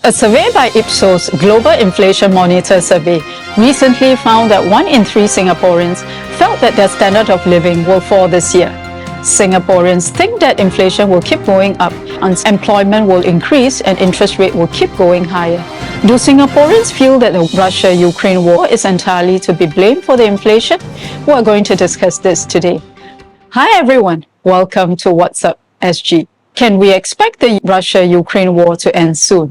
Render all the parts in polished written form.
A survey by Ipsos Global Inflation Monitor survey recently found that 1 in 3 Singaporeans felt that their standard of living will fall this year. Singaporeans think that inflation will keep going up, unemployment will increase, and interest rate will keep going higher. Do Singaporeans feel that the Russia-Ukraine war is entirely to be blamed for the inflation? We are going to discuss this today. Hi everyone, welcome to What's Up SG. Can we expect the Russia-Ukraine war to end soon?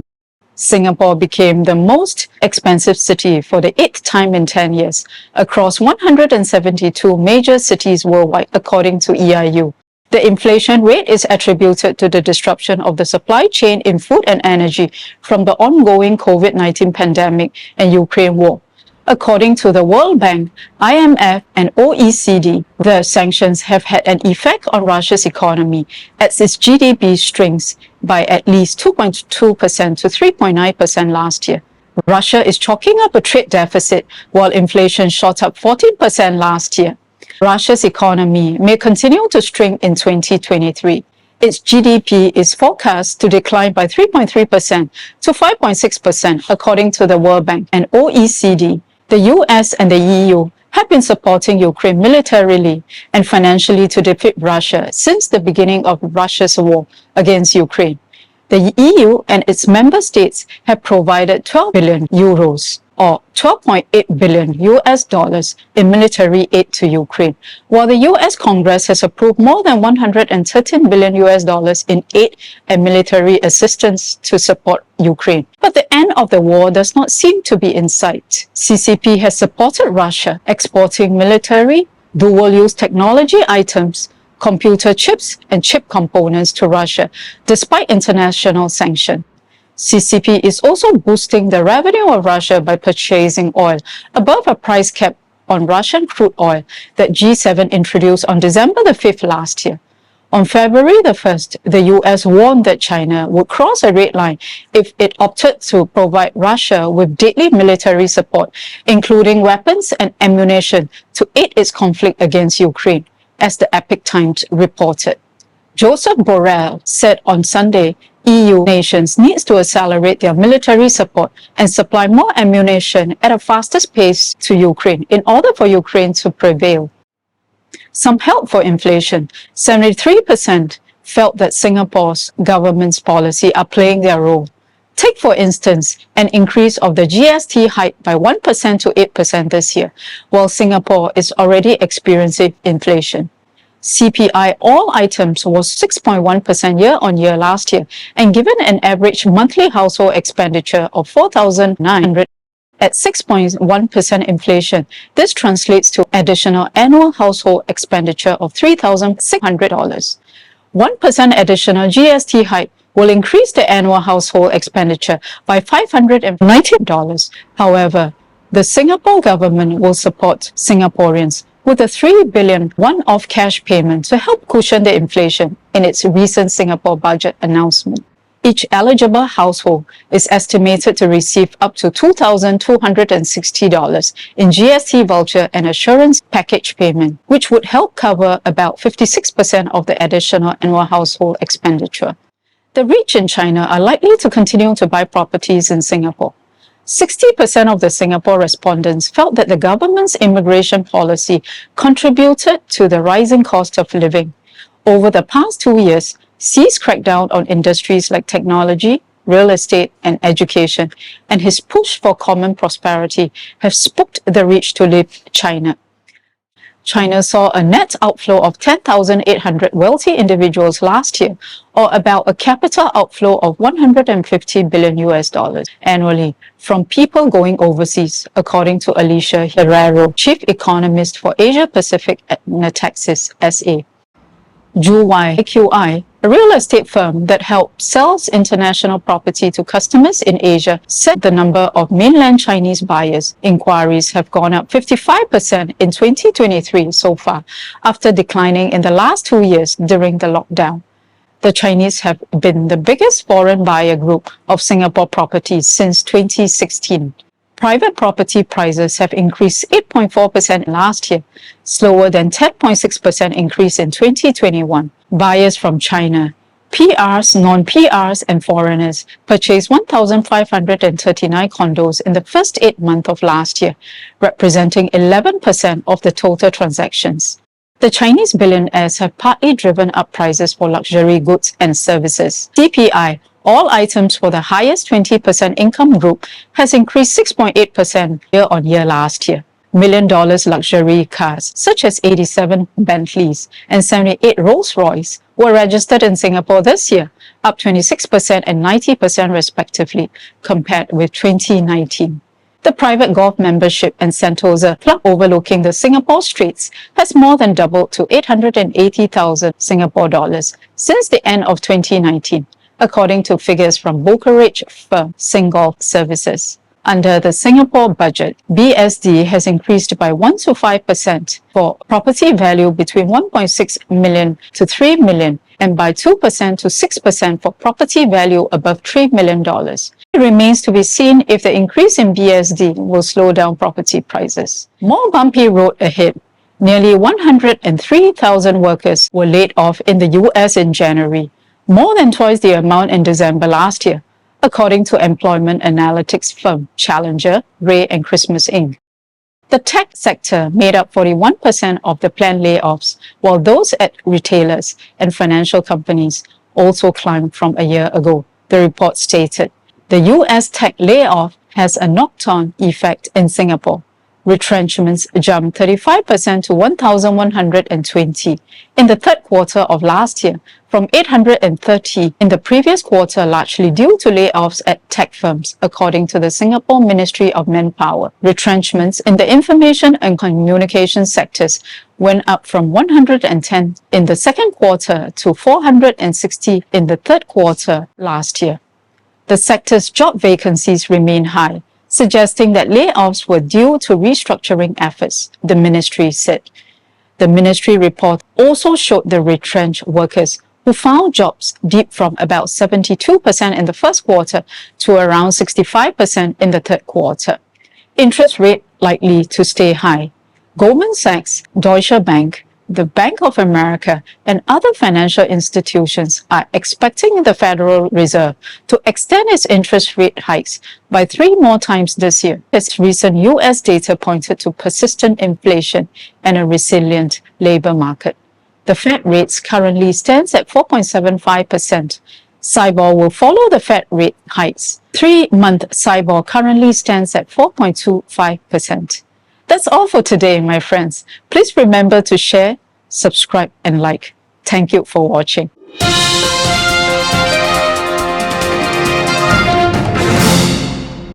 Singapore became the most expensive city for the 8th time in 10 years, across 172 major cities worldwide, according to EIU. The inflation rate is attributed to the disruption of the supply chain in food and energy from the ongoing COVID-19 pandemic and Ukraine war. According to the World Bank, IMF, and OECD, the sanctions have had an effect on Russia's economy as its GDP shrinks by at least 2.2% to 3.9% last year. Russia is chalking up a trade deficit while inflation shot up 14% last year. Russia's economy may continue to shrink in 2023. Its GDP is forecast to decline by 3.3% to 5.6%, according to the World Bank and OECD. The US and the EU have been supporting Ukraine militarily and financially to defeat Russia since the beginning of Russia's war against Ukraine. The EU and its member states have provided 12 billion euros or $12.8 billion in military aid to Ukraine, while the US Congress has approved more than $113 billion in aid and military assistance to support Ukraine. But the end of the war does not seem to be in sight. CCP has supported Russia, exporting military, dual-use technology items, computer chips and chip components to Russia, despite international sanctions. CCP is also boosting the revenue of Russia by purchasing oil above a price cap on Russian crude oil that G7 introduced on December the 5th last year. On February the 1st, the US warned that China would cross a red line if it opted to provide Russia with deadly military support, including weapons and ammunition, to aid its conflict against Ukraine, as the Epoch Times reported. Joseph Borrell said on Sunday, EU nations need to accelerate their military support and supply more ammunition at a fastest pace to Ukraine in order for Ukraine to prevail. Some help for inflation. 73% felt that Singapore's government's policy are playing their role. Take, for instance, an increase of the GST hike by 1% to 8% this year, while Singapore is already experiencing inflation. CPI all items was 6.1% year-on-year last year, and given an average monthly household expenditure of $4,900 at 6.1% inflation, this translates to additional annual household expenditure of $3,600. 1% additional GST hike will increase the annual household expenditure by $590. However, the Singapore government will support Singaporeans with a $3 billion one-off cash payment to help cushion the inflation in its recent Singapore budget announcement. Each eligible household is estimated to receive up to $2,260 in GST voucher and assurance package payment, which would help cover about 56% of the additional annual household expenditure. The rich in China are likely to continue to buy properties in Singapore. 60% of the Singapore respondents felt that the government's immigration policy contributed to the rising cost of living. Over the past 2 years, Xi's crackdown on industries like technology, real estate, and education, and his push for common prosperity have spooked the rich to leave China. China saw a net outflow of 10,800 wealthy individuals last year, or about a capital outflow of $150 billion annually from people going overseas, according to Alicia Herrero, Chief Economist for Asia Pacific at Natixis SA. QI, a real estate firm that helps sells international property to customers in Asia, said the number of mainland Chinese buyers inquiries have gone up 55% in 2023 so far, after declining in the last 2 years during the lockdown. The Chinese have been the biggest foreign buyer group of Singapore properties since 2016. Private property prices have increased 8.4% last year, slower than 10.6% increase in 2021. Buyers from China PRs, non-PRs, and foreigners purchased 1,539 condos in the first 8 months of last year, representing 11% of the total transactions. The Chinese billionaires have partly driven up prices for luxury goods and services. CPI, all items for the highest 20% income group, has increased 6.8% year-on-year last year. $1 million luxury cars, such as 87 Bentleys and 78 Rolls-Royce, were registered in Singapore this year, up 26% and 90% respectively, compared with 2019. The private golf membership and Sentosa club overlooking the Singapore streets has more than doubled to 880,000 Singapore dollars since the end of 2019, according to figures from brokerage firm Singolf Services. Under the Singapore budget, BSD has increased by 1 to 5% for property value between 1.6 million to 3 million and by 2% to 6% for property value above $3 million. It remains to be seen if the increase in BSD will slow down property prices. More bumpy road ahead. Nearly 103,000 workers were laid off in the US in January, more than twice the amount in December last year, according to employment analytics firm Challenger, Ray and Christmas Inc. The tech sector made up 41% of the planned layoffs, while those at retailers and financial companies also climbed from a year ago, the report stated. The US tech layoff has a knock-on effect in Singapore. Retrenchments jumped 35% to 1,120 in the third quarter of last year, from 830 in the previous quarter, largely due to layoffs at tech firms, according to the Singapore Ministry of Manpower. Retrenchments in the information and communication sectors went up from 110 in the second quarter to 460 in the third quarter last year. The sector's job vacancies remain high, suggesting that layoffs were due to restructuring efforts, the ministry said. The ministry report also showed the retrenched workers who found jobs dipped from about 72% in the first quarter to around 65% in the third quarter. Interest rate likely to stay high. Goldman Sachs, Deutsche Bank, the Bank of America, and other financial institutions are expecting the Federal Reserve to extend its interest rate hikes by 3 more times this year, as recent US data pointed to persistent inflation and a resilient labor market. The Fed rates currently stands at 4.75%. SIBOR will follow the Fed rate hikes. 3-month SIBOR currently stands at 4.25%. That's all for today, my friends. Please remember to share, subscribe, and like. Thank you for watching.